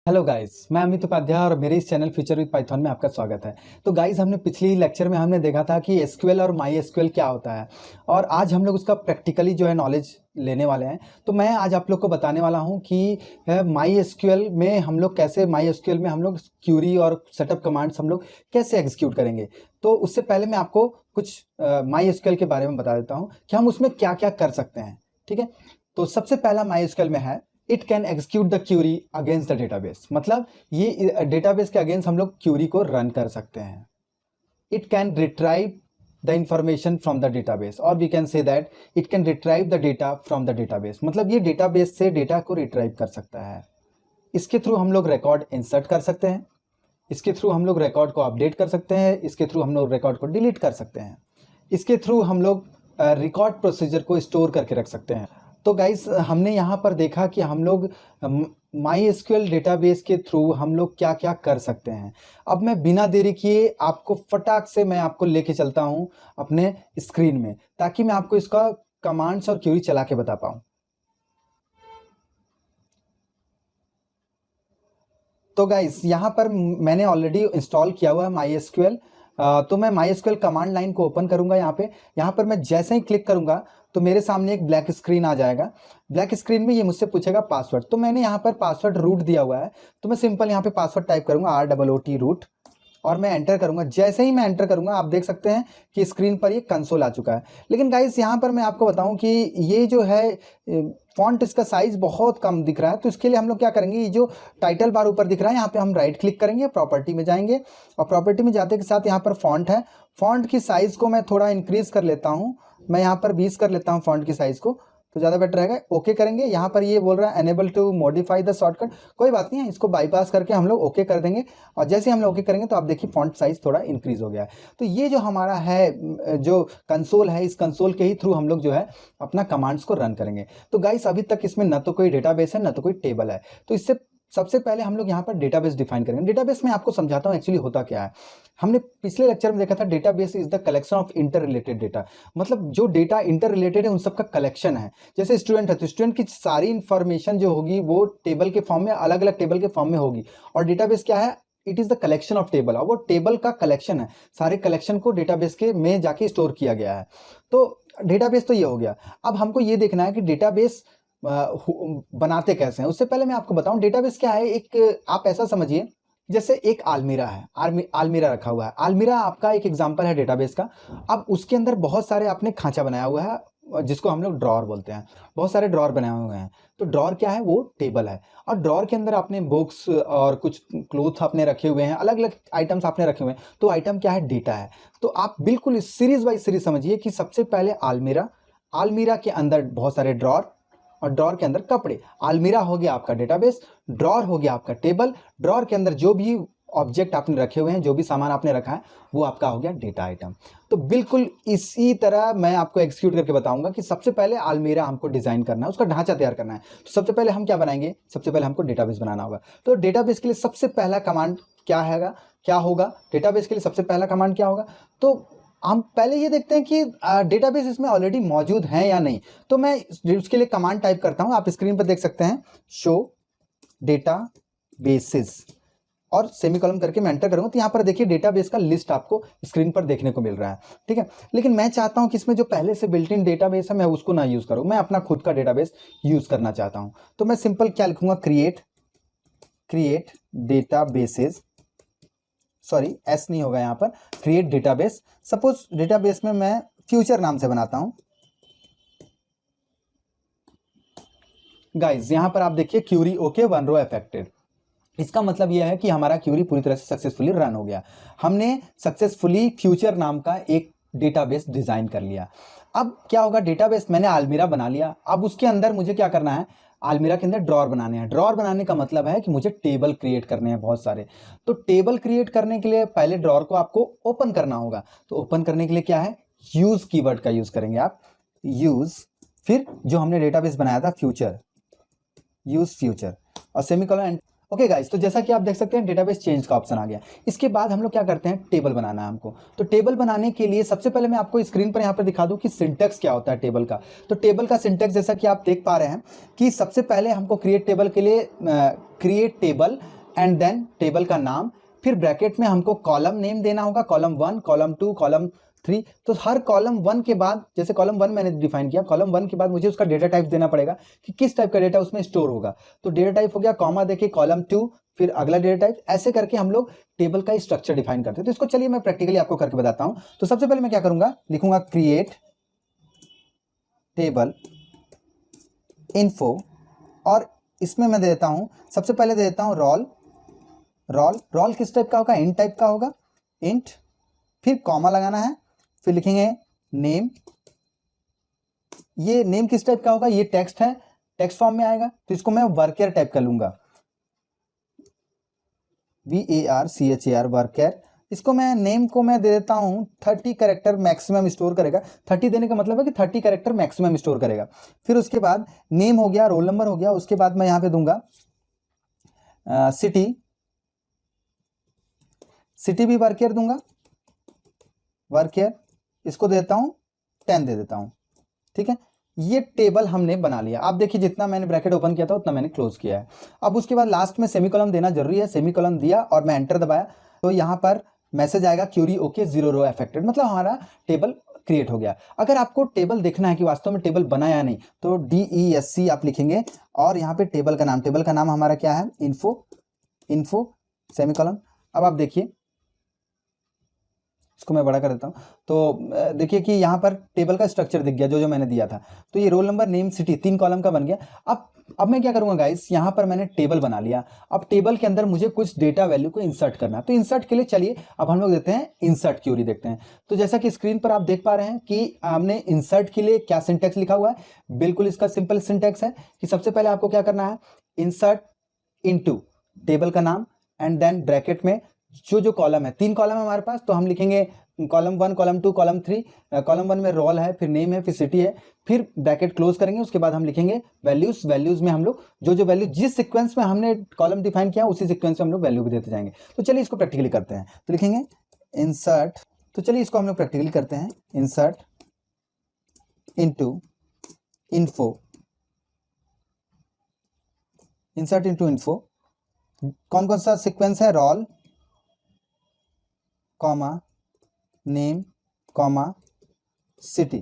Hello guys, मैं अमित उपाध्याय और मेरे इस चैनल फ्यूचर विद पाइथन में आपका स्वागत है। तो गाइस, हमने पिछली लेक्चर में हमने देखा था कि एसक्यूएल और माई एसक्यूएल क्या होता है और आज हम लोग उसका प्रैक्टिकली जो है नॉलेज लेने वाले हैं। तो मैं आज आप लोग को बताने वाला हूं कि माई एसक्यूएल में हम लोग कैसे क्यूरी और सेटअप कमांड्स हम लोग कैसे एग्जीक्यूट करेंगे। तो उससे पहले मैं आपको कुछ माई एसक्यूएल के बारे में बता देता हूँ कि हम उसमें क्या क्या कर सकते हैं। ठीक है, तो सबसे पहला माई एसक्यूएल में है it can execute the query against the database. मतलब ये डेटाबेस के अगेंस्ट हम लोग क्यूरी को रन कर सकते हैं। It can retrieve the information from the database और we can say that it can retrieve the data from the database. मतलब ये डेटाबेस से डेटा को रिट्राइव कर सकता है। इसके थ्रू हम लोग रिकॉर्ड इंसर्ट कर सकते हैं, इसके थ्रू हम लोग रिकॉर्ड को अपडेट कर सकते हैं, इसके थ्रू हम लोग रिकॉर्ड को डिलीट कर सकते हैं, इसके थ्रू हम लोग रिकॉर्ड प्रोसीजर को स्टोर करके रख सकते हैं। तो गाइस, हमने यहाँ पर देखा कि हम लोग माई एसक्यूएल डेटाबेस के थ्रू हम लोग क्या क्या कर सकते हैं। अब मैं बिना देरी किए आपको फटाक से मैं आपको लेके चलता हूँ अपने स्क्रीन में, ताकि मैं आपको इसका कमांड्स और क्यूरी चला के बता पाऊँ। तो गाइस, यहाँ पर मैंने ऑलरेडी इंस्टॉल किया हुआ है माई एसक्यूएल। तो मैं माई एसक्यूएल कमांड लाइन को ओपन करूंगा। यहाँ पर मैं जैसे ही क्लिक करूंगा तो मेरे सामने एक ब्लैक स्क्रीन आ जाएगा। ब्लैक स्क्रीन में ये मुझसे पूछेगा पासवर्ड। तो मैंने यहाँ पर पासवर्ड रूट दिया हुआ है, तो मैं सिंपल यहाँ पे पासवर्ड टाइप करूंगा ROOT रूट और मैं एंटर करूंगा। जैसे ही मैं एंटर करूंगा आप देख सकते हैं कि स्क्रीन पर ये कंसोल आ चुका है। लेकिन गाइस, यहाँ पर मैं आपको बताऊं कि ये जो है फॉन्ट, इसका साइज बहुत कम दिख रहा है। तो इसके लिए हम लोग क्या करेंगे, ये जो टाइटल बार ऊपर दिख रहा है यहाँ पे हम राइट क्लिक करेंगे, प्रॉपर्टी में जाएंगे और प्रॉपर्टी में जाते के साथ यहाँ पर फॉन्ट है। फॉन्ट की साइज को मैं थोड़ा इंक्रीज कर लेता हूँ, मैं यहाँ पर 20 कर लेता हूँ फॉन्ट की साइज को, तो ज़्यादा बेटर रहेगा। ओके करेंगे। यहाँ पर ये बोल रहा है enable to modify the shortcut, कोई बात नहीं है, इसको बाईपास करके हम लोग ओके कर देंगे। और जैसे हम लोग ओके करेंगे तो आप देखिए फॉन्ट साइज थोड़ा इंक्रीज हो गया है। तो ये जो हमारा है जो कंसोल है, इस कंसोल के ही थ्रू हम लोग जो है अपना कमांड्स को रन करेंगे। तो गाइस, अभी तक इसमें न तो कोई डेटाबेस है न तो कोई टेबल है। तो इससे सबसे पहले हम लोग यहाँ पर डेटाबेस डिफाइन करेंगे। डेटाबेस में आपको समझाता हूँ एक्चुअली होता क्या है। हमने पिछले लेक्चर में देखा था database is the collection of inter related data. मतलब जो डेटा इंटर रिलेटेड है उन सबका कलेक्शन है। जैसे स्टूडेंट है तो स्टूडेंट की सारी इंफॉर्मेशन जो होगी वो टेबल के फॉर्म में, अलग अलग टेबल के फॉर्म में होगी। और डेटाबेस क्या है, it is the collection of table, और वो टेबल का कलेक्शन है। सारे कलेक्शन को डेटाबेस के में जाके स्टोर किया गया है। तो डेटाबेस तो ये हो गया। अब हमको ये देखना है कि डेटाबेस बनाते कैसे हैं। उससे पहले मैं आपको बताऊं डेटाबेस क्या है। एक आप ऐसा समझिए जैसे एक आलमीरा है, आलमीरा रखा हुआ है। आलमीरा आपका एक एग्जांपल है डेटाबेस का। अब उसके अंदर बहुत सारे आपने खांचा बनाया हुआ है जिसको हम लोग ड्रॉअर बोलते हैं। बहुत सारे ड्रॉअर बनाए हुए हैं। तो ड्रॉअर क्या है, वो टेबल है। और ड्रॉअर के अंदर आपने बुक्स और कुछ क्लोथ आपने रखे हुए हैं, अलग अलग आइटम्स आपने रखे हुए हैं। तो आइटम क्या है, डेटा है। तो आप बिल्कुल सीरीज बाई सीरीज समझिए कि सबसे पहले आलमीरा, आलमीरा के अंदर बहुत सारे ड्रॉअर और ड्रॉअर के अंदर कपड़े। आलमीरा हो गया आपका डेटाबेस, ड्रॉअर हो गया आपका टेबल, ड्रॉअर के अंदर जो भी ऑब्जेक्ट आपने रखे हुए हैं, जो भी सामान आपने रखा है, वो आपका हो गया डेटा आइटम। तो बिल्कुल इसी तरह मैं आपको एक्सिक्यूट करके बताऊंगा कि सबसे पहले आलमीरा हमको डिजाइन करना है, उसका ढांचा तैयार करना है। तो सबसे पहले हम क्या बनाएंगे, सबसे पहले हमको डेटाबेस बनाना होगा। तो डेटाबेस के लिए सबसे पहला कमांड क्या होगा, डेटाबेस के लिए सबसे पहला कमांड क्या होगा। तो हम पहले ये देखते हैं कि डेटाबेस इसमें ऑलरेडी मौजूद है या नहीं। तो मैं उसके लिए कमांड टाइप करता हूं, आप स्क्रीन पर देख सकते हैं, शो डेटा बेसिस और सेमीकोलन करके मैं एंटर करूंगा। तो यहाँ पर देखिए डेटाबेस का लिस्ट आपको स्क्रीन पर देखने को मिल रहा है। ठीक है, लेकिन मैं चाहता हूं कि इसमें जो पहले से बिल्ट इन डेटाबेस है मैं उसको ना यूज करूं, मैं अपना खुद का डेटाबेस यूज करना चाहता हूं। तो मैं सिंपल क्या लिखूंगा, क्रिएट डेटाबेसेस, सॉरी एस नहीं होगा यहाँ पर, क्रिएट डेटाबेस। सपोज डेटाबेस में मैं फ्यूचर नाम से बनाता हूं। गाइस, यहां पर आप देखिए क्यूरी ओके, 1 रो अफेक्टेड। इसका मतलब यह है कि हमारा क्यूरी पूरी तरह से सक्सेसफुली रन हो गया। हमने सक्सेसफुली फ्यूचर नाम का एक डेटाबेस डिजाइन कर लिया। अब क्या होगा, डेटाबेस मैंने आलमीरा बना लिया। अब उसके अंदर मुझे क्या करना है, आलमीरा के अंदर ड्रॉअर बनाने हैं। ड्रॉअर बनाने का मतलब है कि मुझे टेबल क्रिएट करने हैं बहुत सारे। तो टेबल क्रिएट करने के लिए पहले ड्रॉअर को आपको ओपन करना होगा। तो ओपन करने के लिए क्या है, यूज कीवर्ड का यूज करेंगे आप, यूज, फिर जो हमने डेटाबेस बनाया था फ्यूचर, यूज फ्यूचर और सेमीकोलन। ओके गाइस, तो जैसा कि आप देख सकते हैं डेटाबेस चेंज का ऑप्शन आ गया। इसके बाद हम लोग क्या करते हैं, टेबल बनाना है हमको। तो टेबल बनाने के लिए सबसे पहले मैं आपको स्क्रीन पर यहाँ पर दिखा दूं कि सिंटैक्स क्या होता है टेबल का। तो टेबल का सिंटैक्स जैसा कि आप देख पा रहे हैं कि सबसे पहले हमको क्रिएट टेबल के लिए create table and then table का नाम, फिर ब्रैकेट में हमको कॉलम नेम देना होगा, कॉलम 1, कॉलम 2, कॉलम 3। तो हर कॉलम 1 के बाद, जैसे कॉलम 1 मैंने डिफाइन किया, कॉलम 1 के बाद मुझे उसका डेटा टाइप देना पड़ेगा कि किस टाइप का डेटा उसमें स्टोर होगा। तो डेटा टाइप हो गया कॉमा देके कॉलम 2, फिर अगला डेटा टाइप, ऐसे करके हम लोग टेबल का स्ट्रक्चर डिफाइन करते हैं। तो इसको चलिए मैं प्रैक्टिकली आपको करके बताता हूं। तो सबसे पहले मैं क्या करूंगा, लिखूंगा क्रिएट टेबल इन्फो, और इसमें मैं देता हूं, सबसे पहले दे देता हूं रोल किस टाइप का होगा, इंट टाइप का होगा, इंट, फिर कॉमा लगाना है, फिर लिखेंगे नेम। ये नेम किस टाइप का होगा, ये टेक्स्ट है, टेक्स्ट फॉर्म में आएगा, तो इसको मैं वर्कर टाइप कर लूंगा, VARCHAR वर्कर। इसको मैं नेम को मैं दे देता हूं 30 कैरेक्टर मैक्सिमम स्टोर करेगा। 30 देने का मतलब है कि 30 कैरेक्टर मैक्सिमम स्टोर करेगा। फिर उसके बाद नेम हो गया, रोल नंबर हो गया, उसके बाद मैं यहां पे दूंगा सिटी भी वर्कर दूंगा, वर्कर, इसको देता हूं 10 दे देता हूं। ठीक है, ये टेबल हमने बना लिया। आप देखिए जितना मैंने ब्रैकेट ओपन किया था उतना मैंने क्लोज किया है। अब उसके बाद लास्ट में सेमीकोलन देना जरूरी है, सेमीकोलन दिया और मैं एंटर दबाया तो यहाँ पर मैसेज आएगा क्यूरी ओके 0 रो अफेक्टेड, मतलब हमारा टेबल क्रिएट हो गया। अगर आपको टेबल देखना है कि वास्तव में टेबल बना या नहीं, तो DESC आप लिखेंगे और यहाँ पे टेबल का नाम हमारा क्या है, इन्फो सेमीकोलन। अब आप देखिए, इसको मैं बड़ा कर देता हूं, तो देखिए कि यहाँ पर टेबल का स्ट्रक्चर दिख गया जो जो मैंने दिया था। तो ये roll number name city 3 column का बन गया। अब मैं क्या करूंगा गाइस, यहाँ पर मैंने टेबल बना लिया। अब टेबल के अंदर मुझे कुछ डेटा वैल्यू को इंसर्ट करना है। तो इंसर्ट के लिए चलिए अब हम लोग देते हैं इंसर्ट क्यूरी, देखते हैं। तो जैसा कि स्क्रीन पर आप देख पा रहे हैं कि हमने इंसर्ट के लिए क्या सिंटेक्स लिखा हुआ है। बिल्कुल इसका सिंपल सिंटेक्स है कि सबसे पहले आपको क्या करना है, इंसर्ट इनटू टेबल का नाम एंड देन ब्रैकेट में जो कॉलम है, 3 कॉलम है हमारे पास, तो हम लिखेंगे कॉलम 1, कॉलम 2, कॉलम 3। कॉलम 1 में रोल है, फिर नेम है, फिर सिटी है, फिर ब्रैकेट क्लोज करेंगे। उसके बाद हम लिखेंगे वैल्यूज में हम लोग जो वैल्यू जिस सीक्वेंस में हमने कॉलम डिफाइन किया उसी सीक्वेंस में हम लोग वैल्यू भी देते जाएंगे। तो चलिए इसको प्रैक्टिकली करते हैं। तो लिखेंगे इंसर्ट, तो चलिए इसको हम लोग प्रैक्टिकली करते हैं, insert into info, insert into info, कौन कौन सा सीक्वेंस है, roll comma name comma city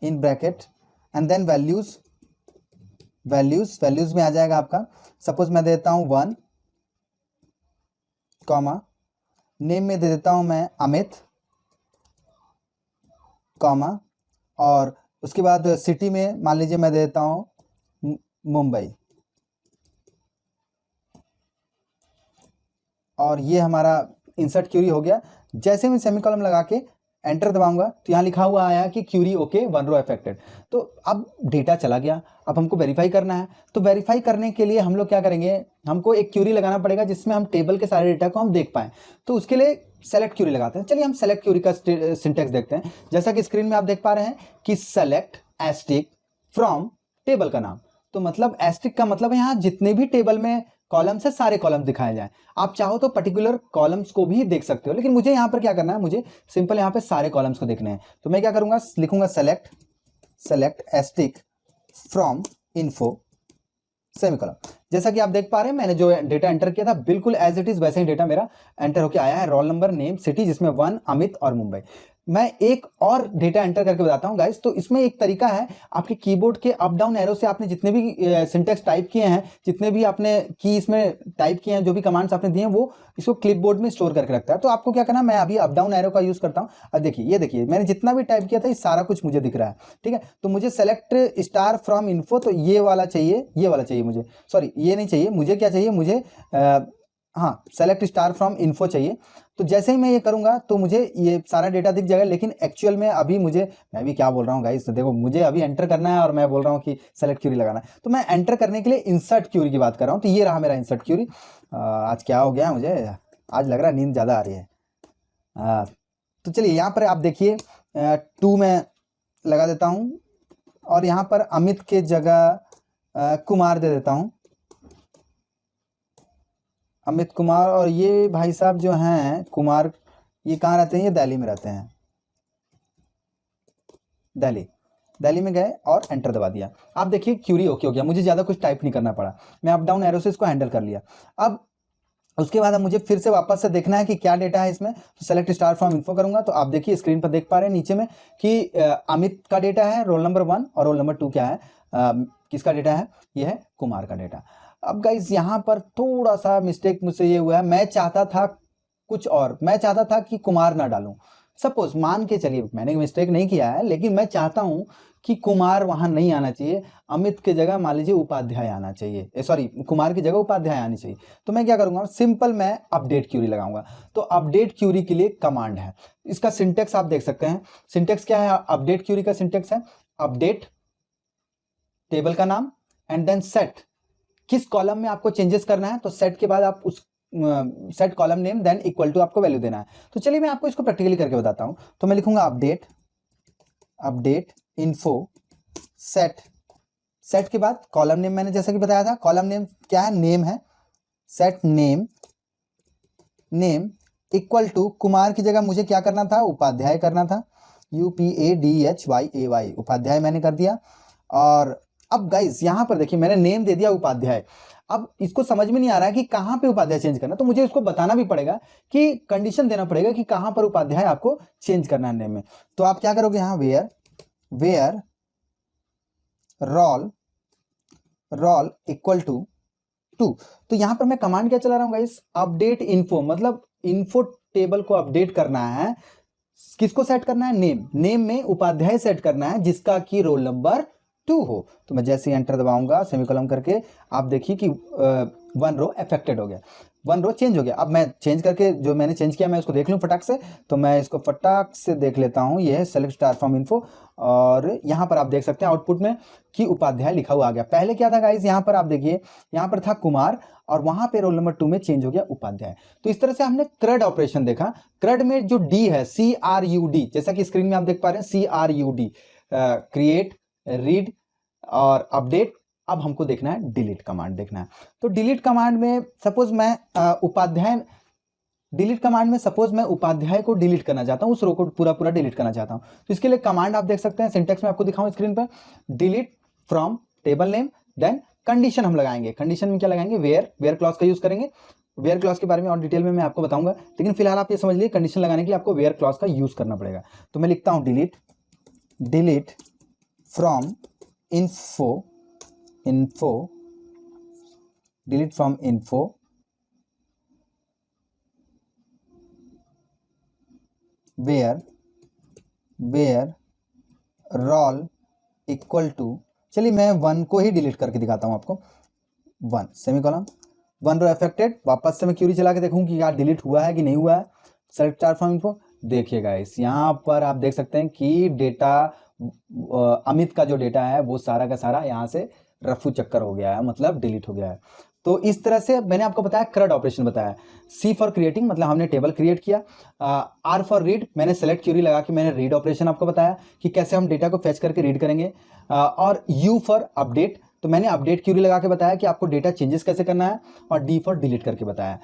in bracket and then values में आ जाएगा आपका, सपोज मैं देता हूं 1 कॉमा नेम में दे देता हूं मैं अमित कॉमा, और उसके बाद सिटी में मान लीजिए मैं दे देता हूं मुंबई, और ये हमारा इंसर्ट क्यूरी हो गया। जैसे मैं सेमीकोलन लगा के एंटर दबाऊंगा तो यहाँ लिखा हुआ आया कि क्यूरी ओके 1 रो अफेक्टेड। तो अब डेटा चला गया, अब हमको वेरीफाई करना है। तो वेरीफाई करने के लिए हम लोग क्या करेंगे, हमको एक क्यूरी लगाना पड़ेगा जिसमें हम टेबल के सारे डेटा को हम देख पाएं। तो उसके लिए सेलेक्ट क्यूरी लगाते हैं। चलिए हम सेलेक्ट क्यूरी का सिंटेक्स देखते हैं। जैसा कि स्क्रीन में आप देख पा रहे हैं कि सेलेक्ट एस्टिक फ्रॉम टेबल का नाम। तो मतलब एस्टिक का मतलब है यहाँ जितने भी टेबल में कॉलम से सारे कॉलम दिखाए जाएं। आप चाहो तो पर्टिकुलर कॉलम्स को भी देख सकते हो, लेकिन मुझे यहाँ पर क्या करना है, मुझे सिंपल यहाँ पे सारे कॉलम्स को देखने हैं। तो मैं क्या करूंगा, लिखूंगा select asterisk from info semicolon. जैसा कि आप देख पा रहे हैं मैंने जो डेटा एंटर किया था बिल्कुल एज इट इज वैसे ही डेटा मेरा एंटर होकर आया है, रोल नंबर नेम सिटी जिसमें 1 अमित और मुंबई। मैं एक और डेटा एंटर करके बताता हूं गाइस। तो इसमें एक तरीका है, आपके कीबोर्ड के अप डाउन एरो से आपने जितने भी सिंटेक्स टाइप किए हैं, जितने भी आपने की इसमें टाइप किए हैं, जो भी कमांड्स आपने दिए हैं, वो इसको क्लिपबोर्ड में स्टोर करके रखता है। तो आपको क्या करना है, मैं अभी अप डाउन एरो का यूज करता हूं। अब देखिए, ये देखिए मैंने जितना भी टाइप किया था ये सारा कुछ मुझे दिख रहा है। ठीक है, तो मुझे सेलेक्ट स्टार फ्रॉम इन्फो, तो ये वाला चाहिए मुझे, सॉरी ये नहीं चाहिए मुझे, क्या चाहिए मुझे, हाँ सेलेक्ट स्टार फ्रॉम इन्फो चाहिए। तो जैसे ही मैं ये करूंगा तो मुझे ये सारा डेटा दिख जाएगा, लेकिन एक्चुअल में अभी मैं भी क्या बोल रहा हूँ गाइस, देखो मुझे अभी एंटर करना है और मैं बोल रहा हूँ कि सेलेक्ट क्यूरी लगाना है। तो मैं एंटर करने के लिए इंसर्ट क्यूरी की बात कर रहा हूँ। तो ये रहा मेरा इंसर्ट क्यूरी। आज क्या हो गया मुझे, आज लग रहा है नींद ज़्यादा आ रही है। तो चलिए यहाँ पर आप देखिए 2 में लगा देता हूँ और यहाँ पर अमित के जगह कुमार दे देता हूँ। अमित कुमार, और ये भाई साहब जो हैं कुमार, ये कहाँ रहते हैं? ये दिल्ली में रहते हैं, दिल्ली में गए और एंटर दबा दिया। आप देखिए क्यूरी ओके हो गया, मुझे ज़्यादा कुछ टाइप नहीं करना पड़ा, मैं अप डाउन एरो से इसको हैंडल कर लिया। अब उसके बाद अब मुझे फिर से वापस से देखना है कि क्या डेटा है इसमें, तो सेलेक्ट स्टार फ्रॉम इन्फो करूंगा। तो आप देखिए स्क्रीन पर देख पा रहे हैं नीचे में कि अमित का डेटा है रोल नंबर 1 और रोल नंबर 2 क्या है, किसका डेटा है? ये है कुमार का डेटा। अब गाइज यहाँ पर थोड़ा सा मिस्टेक मुझसे ये हुआ है, मैं चाहता था कुछ और, मैं चाहता था कि कुमार ना डालूं। सपोज मान के चलिए मैंने मिस्टेक नहीं किया है, लेकिन मैं चाहता हूं कि कुमार वहां नहीं आना चाहिए, अमित की जगह मान लीजिए उपाध्याय आना चाहिए, सॉरी कुमार की जगह उपाध्याय आनी चाहिए। तो मैं क्या करूंगा, सिंपल मैं अपडेट क्यूरी लगाऊंगा। तो अपडेट क्यूरी के लिए कमांड है, इसका सिंटेक्स आप देख सकते हैं। सिंटेक्स क्या है अपडेट क्यूरी का? सिंटेक्स है अपडेट टेबल का नाम एंड देन सेट, किस कॉलम में आपको चेंजेस करना है, तो सेट के बाद आप उस set column name then equal to आपको वैल्यू देना है। तो चलिए मैं आपको इसको प्रैक्टिकली करके बताता हूं। तो मैं लिखूंगा अपडेट इन्फो सेट के बाद कॉलम नेम, मैंने जैसा कि बताया था कॉलम नेम क्या है? नेम है। Set name equal to Kumar की जगह मुझे क्या करना था? उपाध्याय करना था, UPADHYAY उपाध्याय मैंने कर दिया। और अब गाइस यहां पर देखिए मैंने नेम दे दिया उपाध्याय। अब इसको समझ में नहीं आ रहा है कि कहां पे उपाध्याय चेंज करना, तो मुझे इसको बताना भी पड़ेगा कि कंडीशन देना पड़ेगा कि कहां पर उपाध्याय आपको चेंज करना है नेम में। तो आप क्या करोगे यहां, वेयर रोल इक्वल टू 2। तो यहां पर मैं कमांड क्या चला रहा हूं गाइस? अपडेट इन्फो, मतलब इन्फो टेबल को अपडेट करना है। किसको सेट करना है? नेम में उपाध्याय सेट करना है जिसका की रोल नंबर 2 हो। तो मैं जैसे ही एंटर दबाऊंगा सेमीकोलन करके, आप देखिए कि 1 रो अफेक्टेड हो गया, 1 रो चेंज हो गया। अब मैं चेंज करके जो मैंने चेंज किया मैं उसको देख लूं फटाक से, तो मैं इसको फटाक से देख लेता हूं। ये है सेलेक्ट स्टार फ्रॉम इन्फो, और यहां पर आप देख सकते हैं आउटपुट में कि उपाध्याय लिखा हुआ आ गया। पहले क्या था गाइस, यहां पर आप देखिए यहां पर था कुमार और वहां पे रोल नंबर 2 में चेंज हो गया उपाध्याय। तो इस तरह से हमने क्रड ऑपरेशन देखा। क्रड में जो डी है CRUD, जैसा कि स्क्रीन में आप देख पा रहे हैं CRUD, क्रिएट, रीड और अपडेट। अब हमको देखना है डिलीट कमांड देखना है। तो डिलीट कमांड में सपोज मैं उपाध्याय को डिलीट करना चाहता हूं, उस रो को पूरा डिलीट करना चाहता हूं। तो इसके लिए कमांड आप देख सकते हैं, सिंटेक्स में आपको दिखाऊं स्क्रीन पर, delete from table name, then condition हम लगाएंगे। कंडीशन में क्या लगाएंगे? वेयर क्लॉज का यूज करेंगे। वेयर क्लॉज के बारे में और डिटेल में मैं आपको बताऊंगा, लेकिन फिलहाल आप ये समझ लीजिए कंडीशन लगाने के लिए आपको वेयर क्लॉज का यूज करना पड़ेगा। तो मैं लिखता हूं delete from info delete from info where roll equal to, चलिए मैं 1 को ही डिलीट करके दिखाता हूं आपको, 1 सेमीकोलन, 1 रो अफेक्टेड। वापस से मैं क्यूरी चला के देखूं कि यार डिलीट हुआ है कि नहीं हुआ है। सेलेक्ट स्टार फ्रॉम इन्फो, देखिए गाइस यहां पर आप देख सकते हैं कि डेटा अमित का जो डेटा है वो सारा का सारा यहां से रफू चक्कर हो गया है, मतलब डिलीट हो गया है। तो इस तरह से मैंने आपको बताया क्रड ऑपरेशन बताया। C फॉर क्रिएटिंग, मतलब हमने टेबल क्रिएट किया। R फॉर रीड, मैंने सेलेक्ट क्यूरी लगा के मैंने रीड ऑपरेशन आपको बताया कि कैसे हम डेटा को फेच करके रीड करेंगे। और U फॉर अपडेट, तो मैंने अपडेट क्यूरी लगा के बताया कि आपको डेटा चेंजेस कैसे करना है। और D फॉर डिलीट करके बताया।